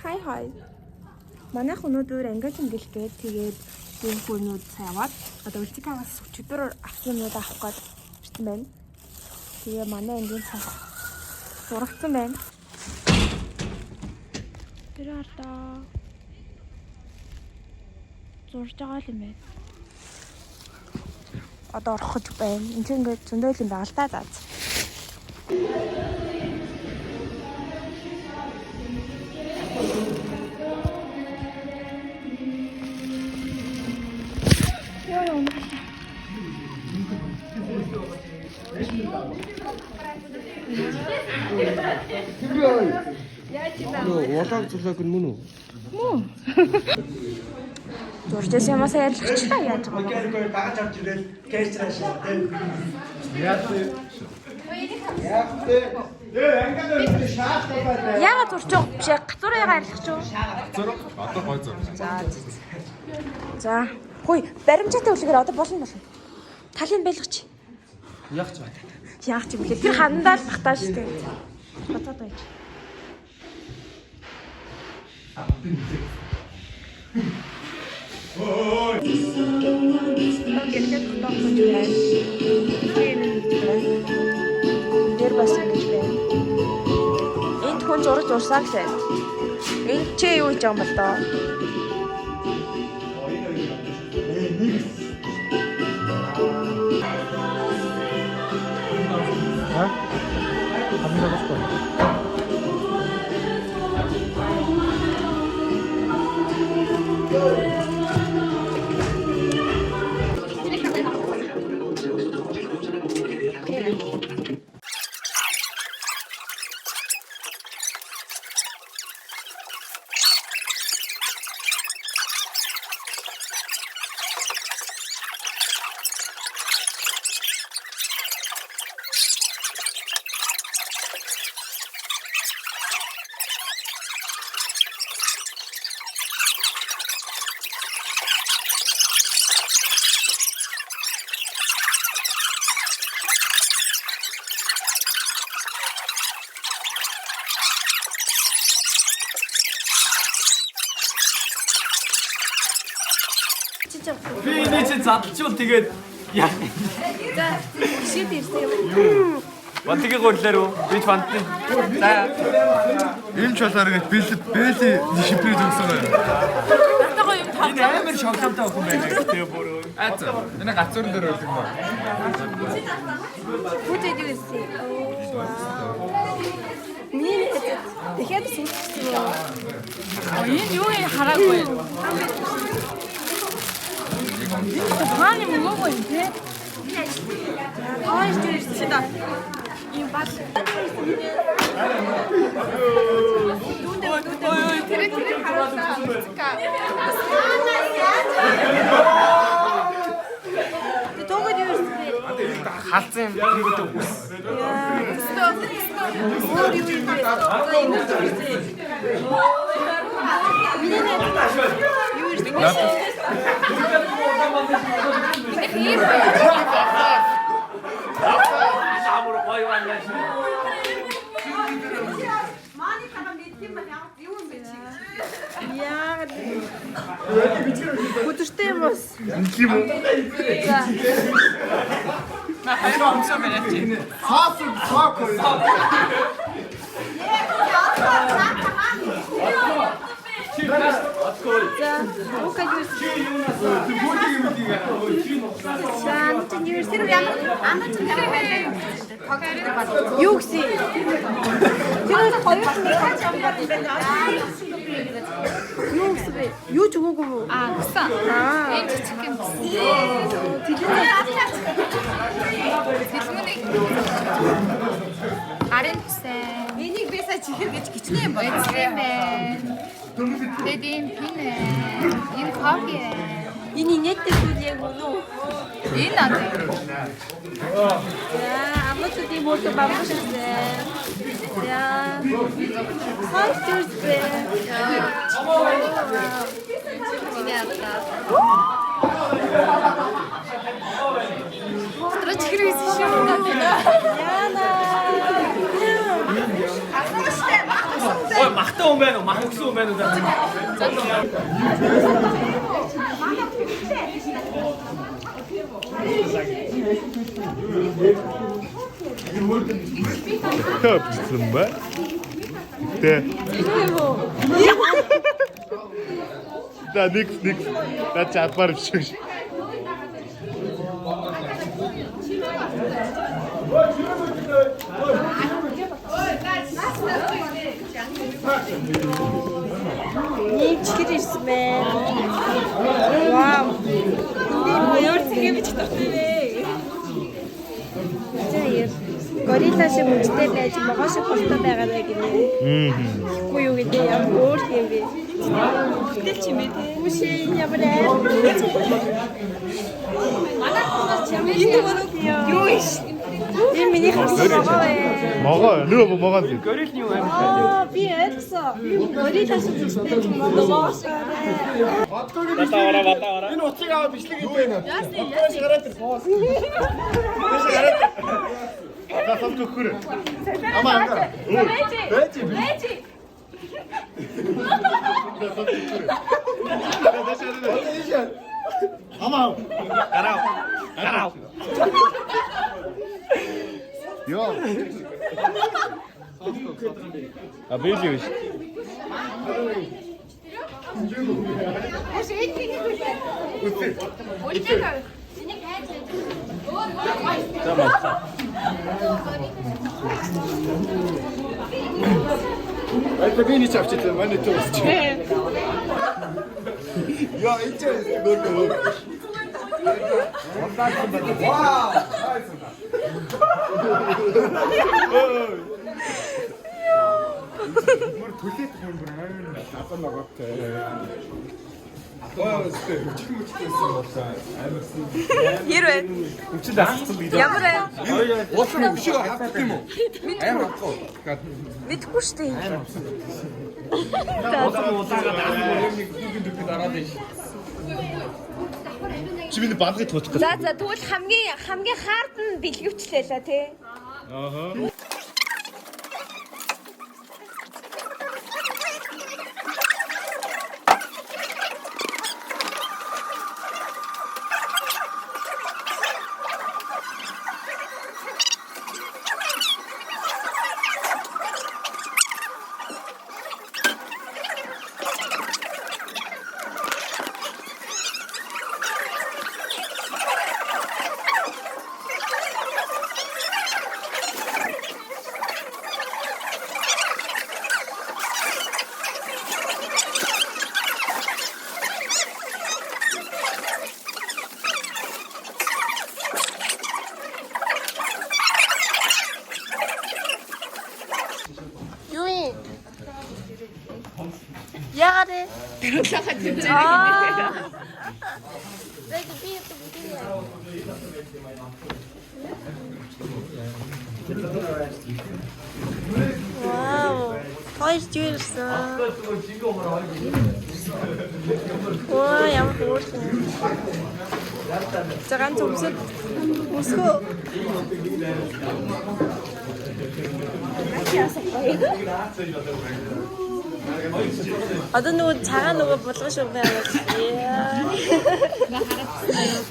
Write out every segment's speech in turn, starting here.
Хай. Манайх өнөөдөр англи хэлгээд тэгээд энэ хүмүүд цааваад одоо үлцгээс өчигдөр авсан юмуд авах гээд ирсэн байна. Тэгээ манай ангийн цаа зурагцсан байна. Тэр ардаа зурж байгаа юм байна. Одоо орох гэж байна. Энд чинь ингээд зөндөөл юм байгаа л да заа. Улаан цулааг нь мөн үү? Мөн. Зурчээс ямаасаа ярилцчихлаа яаж байгаа. Мэгэргүй дагаж авч ирэл кэстраш тийм. Яагаад зурч байгаа биш ээ? Гацуураа арилгах ч юу? Зураг одоо гой зураг. За. Хөөе, баримжаатай үлгээр одоо болно. Талын байлгач. Яах ч бай. Яах ч юм бэ? Тэр хандаа л багтаа шүү дээ. Батаад байж. Гэргээд тогтоох гэж байна. Тэр бас ингэж байна. Энд хүн зурж урсаа гэсэн. Энд чи юу хийж байгаа юм бол доо? Камера бастай. Би энэ чинь задчвал тэгээд яа. За, шийд ирсэн юм. Бантгийн гурлаар уу? Би фантны. За. Энэ ч болоор гэж бэли шипрээ зогсоо байна. Натагаа юм тав. Энэ амар шоколадтай охин байна. Тэгээ бүр. Ац. Энэ гацуурн дээр байх юм ба. Бүтэд юу ирсэн? Миний дахиад сүнчсэн юм. Энэ юу хараагүй. Хааны мөнгөө юм те. Хойш дээрсэн да. Ийм бал. Ой, тэр харуулаа. Төгөөд юу ирсэн? Халцсан юм гингүүтэй үс. Өөр юу юм бэ? Миний юу ирсэн? Амар гоё байна. Яа. Бүдэртэй юм бас. Инким үү? За. На хайр амсаа байна чи. Цаак. За, ука юусэн. Юу гэсэн? Тэр хоёр юу гэсэн бэ? Юу ч өгөөгүй юу? Гсэн. Энэ жижиг юм. Арын тусан. Энийг бисаа чихэр гэж гिचнэ юм байна. Эцрэм байна. Тэгээд ийм пин байна. Энэ кофе байна. Энэ инээдтэй зүйл яг үнэ. Энэ надад. Яа, амтдын мөрөд бамбаштай. Яа. Хаттерстэй. Трач хэрэг шүү. Яна. Ой, махтай хүн байна уу? Мах өгсөн хүн байна уу? Төвчсөн ба. Тэ. Да нэг да чапар биш. Нэг чихэр ирсэн байна. Вау. Энд өөр зэгээ бич тавтай. Заяа. Горилла шиг мөчтэй байж могоо шиг болтой байгаад гинэ. Үгүй юу гэдэг ямар өөр юм бэ? Тэгтэл чимээ те. Үгүй ямар аа. Манай чимээ юу иш? Энэ миний хавцаа могоо бай. Могоо нөгөө могоо л. Горилны юу амар. Би ойлгосон. Горилла шиг мөчтэй ч могоо. Батаа. Энэ утсыг аваад бичлэг хийх юм. Яасны гараад ир. Яасны гараад. За хамт өгөхөр. Амаа. Бэжи. Амаа. Гараа. Йоо. А бэжи биш. Это би не чавчихдээ манай төсч. Яа, энэ гол. Вау! Мөр түлээд юм байна. Апаа ноготой. Апаа өстэй хүчтэйсэн болоо. Амарсан. Хэрвээ Хүчтэй дассан би. ямар вэ? Уусаа өшөө хавдаг юм уу? Амар хавхгүй. Мэдгүй шүү дээ. Чи миний бадгыг туучих гэж. За тэгвэл хамгийн хаард нь бэлгэвчлээ л тий. Ааха. Яагаад вэ? Тэрүүлэхэ тэмцээн Аа. Вау. Хоёр жирсэн. Оо, ямар хөөрхөн. Цагаан цөмсөд өсгөө. Одоо нөгөө цагаан нөгөө булган шүү байгаад.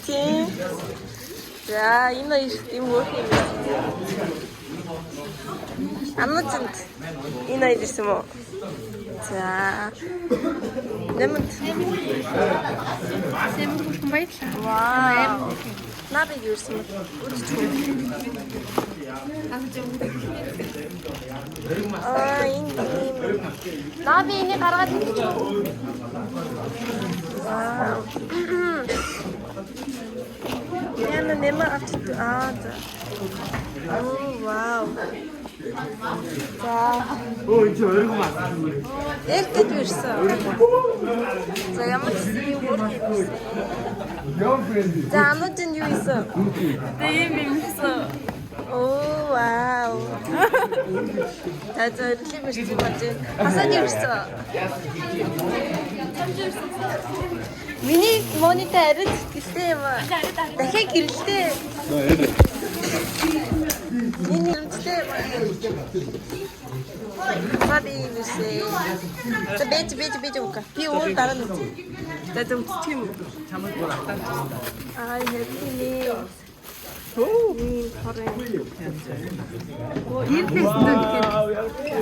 Тийм. За, энэ юм хөөх юм. Амнацэнд энэ ирсэн юм уу? За. Нэмэт. Сэмэн хүрхэн баярлаа. Вау. Набиг ирсэн юм. Энэ. Наби энийг гаргаад ирчих. Вау. Яна нэмэ авчих. За. Оо, вау. За. Оо, энэ өргөн мас. Эртэд ирсэн. За, ямар ч юм уу. За, анууд нь юу исэн? Тийм юмсан. Оо, вау. За, ирлээ биш юм байна. Хасаад ирсэн. Миний монитор арай зэтгэлтэй юм аа. Дахиад гэрэлтэй. Миний үнэтэй юм аа. Васаби мишээ. За бэж өгөх. Би өөр дараа нь үзье. За зөв тийм үү. Аа хэвчээ. Оо, хараа. Оо, ирдээстэй тэгэхээр.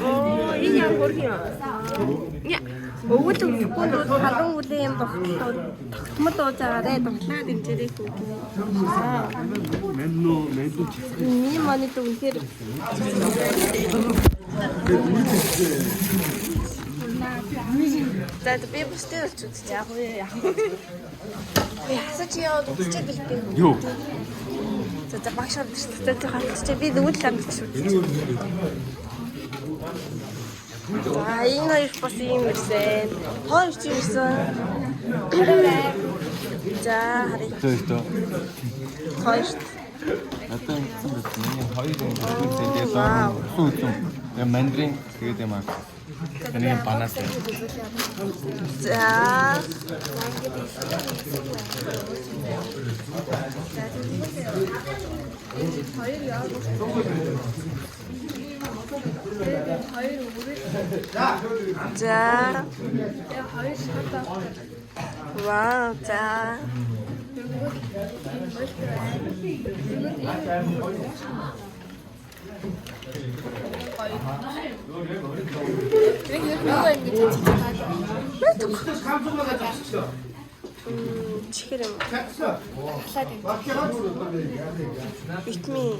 Оо, энэ яг хөргий. Яа. Өвөд өгөхгүй нь халуун үлээ юм тогтмол уужаараа тоглаа дэмжээрэй хүү. Мэнно чи. Миний манайд үнэхээр За би бүстэй болчихсон яг уу яах вэ? Ясаж яваад үзчихээд бэлтээ. Юу? За багшаар дэвштэй хатчих би нүгэл амт шүү. За энэ хоёр бас юм ирсэн. Хоёр ч ирсэн. За харъя. Төө. Хоёр. Надад ингэсэн байх. Миний хоёр юм тэгээд усан. Яг мандрин тэгээд юм аа. Таны банаас. За. За. Вау, за. Чихэр юм. Витамин.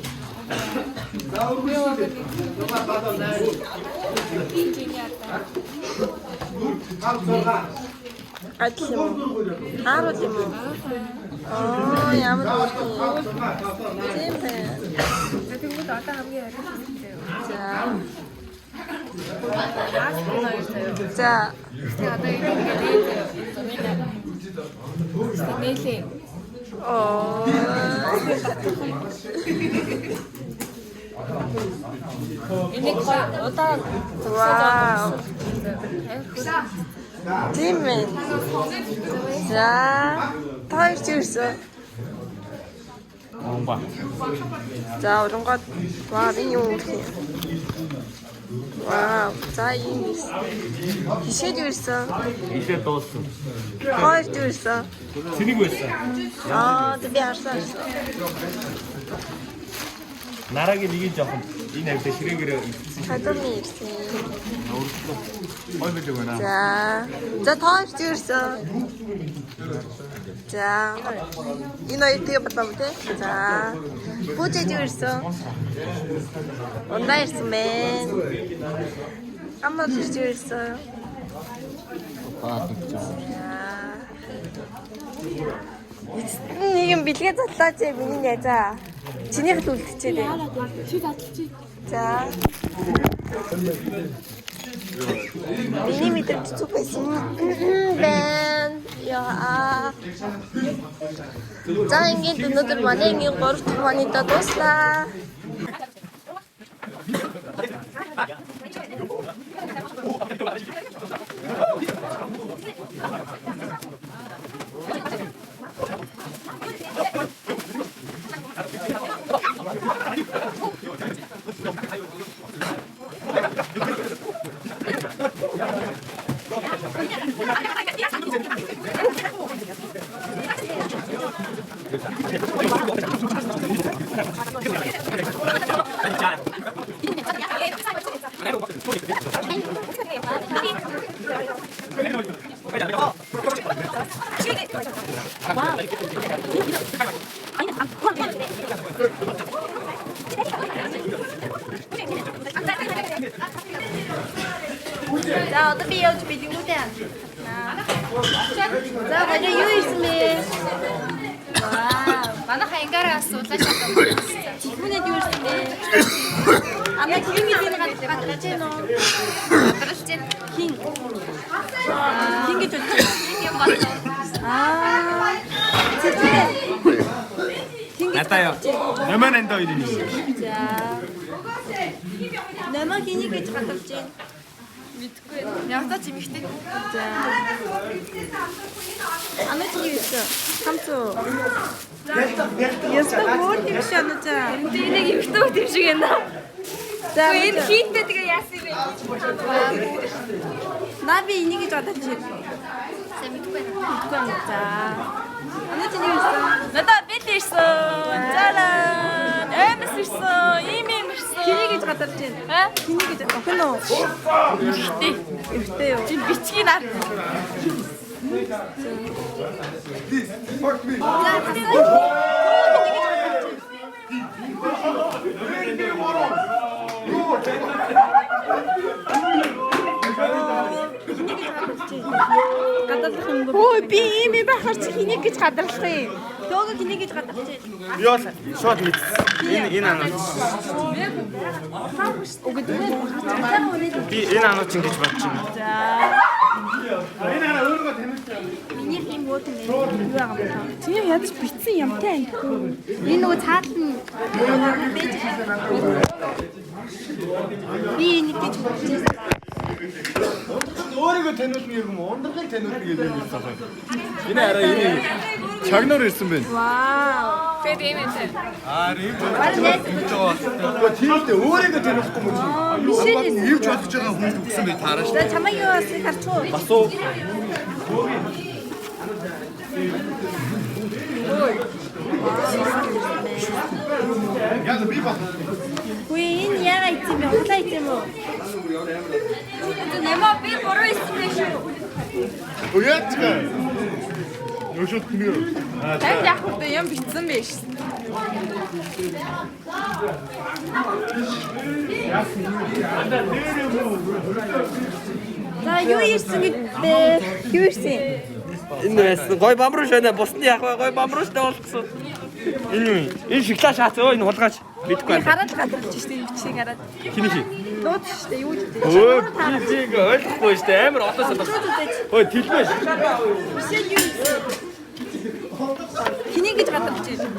Адил юм. Аарууд юм уу? Оо, ямар үгүй. Тийм ээ. Тэгвэл одоо хамгийн арилжтай. За. Одоо нэлээ. Оо. Энийг удаан. Вау. Тийм ээ. За. Тойр чирсэн. Амба. За урангууд вау энэ юу гэх юм. Вау. За ийм хишээд ирсэн. Илээ дууссан. Хоёр ирсэн. Цэнийг байсан. Аа би харсан. Нарагийн нэг жоохон энэ авьяа ширээгээр Хадамны ирсэн. Ой мэлэг байна. За тооч ирсэн. За энэ хоёр тэгээ батам тэ. За бүжиж ирсэн. Ондаа ирсэн мэн. Амар ирсэн. Нэг юм бэлгээ задлаач миний найзаа. Чинийх л үлдчихээ. Чи задлчих. За. Миний мэдэрч зүг байсан. Бэн. Яа. За ингээд өнөөдөр манай ингийн 3 дахь манийда дуслаа. 자, 어차피 여기 비딩고대. 자, 먼저 유이스미. 와, 만나 가인가라 쏟아 셨던 기분에 유이스미. 아마 기분이 되는 것 같아. 맞잖아. 그렇지. 긴. 긴게 좋지. 긴게 맞아. 아. 나타요. 너만 엔더 이름이. 자. 너만 기니까 가깝지. Явдаа чимэгтэй. За. Анаа чи юу вэ? Хамцуу. Яста мөр тийм шанаа. Энд нэг эмхтэй тийм шиг байна. За энэ хийхдээ тэгээ яасан бэ? Наа би энийг гэж бодож байна. Сайн мэдгүй байна. Мэдгүй байна. За. Анаа чи нэг ирсэн. Надаа бэл ирсэн. Заран. Эмэс ирсэн. Ийм ирсэн. Хэнийг гэж гадарч байна? Хэнийг гэж охин уу? Ихтэй. Эвтэй юу? Чи бичгийн нар. Гадарлах юм бол. Өө би ийм байхаар чи хэнийг гэж гадарлах юм? Төөгөө хэнийг гэж гадарлаж байна? Би бол шууд мэдсэн. Энэ анаа. Би энэ анаа чинь гэж бодож байна. За. Энэ анаа өөрөө танилцсан. Миний юм уу тийм ээ. Юу байгаа юм бэ? Чи ядаж битсэн юмтай амтгүй. Энэ нөгөө цаатал нь би энийг гэж бодож байна. Өөрийгөө таниулна юм уу? Ундрахыг таниулна гэж хэлсэн байна. Энэ арай энэ чагнаар ирсэн байна. Вау. Тэгээд ийм энэ. Ив тиймдээ өөрийгөө таниулахгүй юм чинь. Ивч бодож байгаа хүн төгсөн бай таараш. За чамайг юу бас харчуу. Бас уу. Яа би бас. Хөөе энэ яга ицсэн бэ? Улаа ицсэн үү? Нэмаа би бороо ицсэн байх шүү. Уяатга. Ёшот нэр. Танд яг хөтэ юм битсэн байж. За юу ирсэн гэдэг? Юу ирсэн? Энэ байсан. Гой бамруулш байна. Бусны яг гой бамруулштай болгосон. Энэ юу? Энэ шоколад шаац өө энэ хулгаач. Мэдгүй байна. Хараад гадарч штэ бичиг хараад. Хиний хий. Нууц штэ юу гэдэг. Өө би ойлгохгүй шүү дээ. Амар одоо санаа. Ой тэлбэш. Бишээ юу ирсэн? Хэнийг гэж гадарч байна?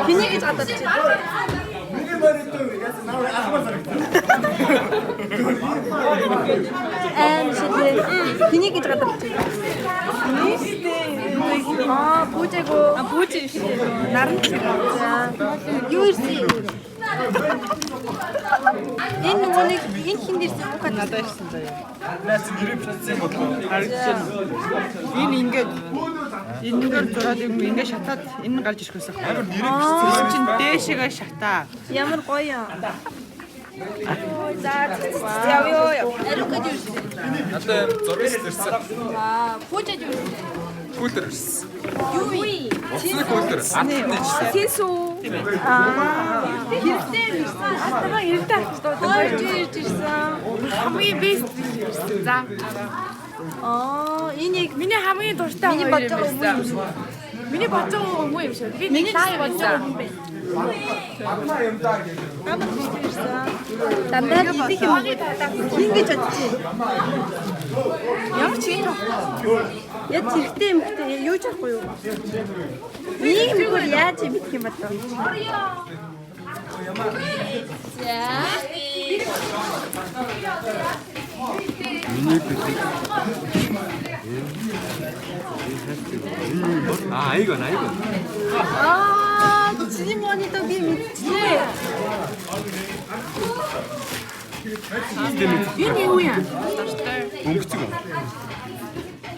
Хэнийг гэж гадарч байна? шидээ. Хэнийг гэж гадарч байна? Пүүжэго. Пүүжэ штэ. Наран. Юу ирсэн? Энэ нөгөө нэг энэ хин дэрсэн ухаад надад ирсэн заяа. Наач нэрээ бичсэн бодлоо. Энэ ингээд энэгээр зураад юм ингээд шатаад энэ гарч ирэх байсан. Амар нэрээ бичсэн. Чин дээшгээ шатаа. Ямар гоё. За явё. Арука дэрсэн. Надад зургаас ирсэн. Пүүжэж юу? Кулер ирсэн. Юу вэ? Уцны кулер. Синсүү. Хэрэгтэй ирсэн. Атага ирдэ авчихсан. Хойж ирж ирсэн. Хамгийн бест ирсэн. За. Энэ яг Миний хамгийн дуртай миний хоёр бодож юм байгаа юм байсан. шүү. Миний бодож байгаа юм юм шиг. Би Миний таа бодож байсан. байгаа юм бэ. Амар хэрэгтэй ирсэн. Дандаа идэх юм. Хин гэж бодчих. Ямар ч юм. Яг хэрэгтэй юм хтэй юу ч ахгүй юу? Энийг мэггүй яаж мэдэх юм бата? 이건 지니머니도 비 믿지? Энэ юу юм? Өнгөцөг.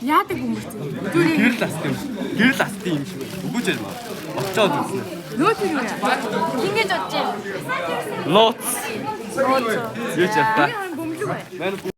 Яадаг юм бэ? Гэрэл астын юм шиг. Үгүйж яа. Очоод үзнэ. Нөөт юу юм? Хин гэж бодчих. Лоц. Юу ч яа та. Бөмбөг бай. Манай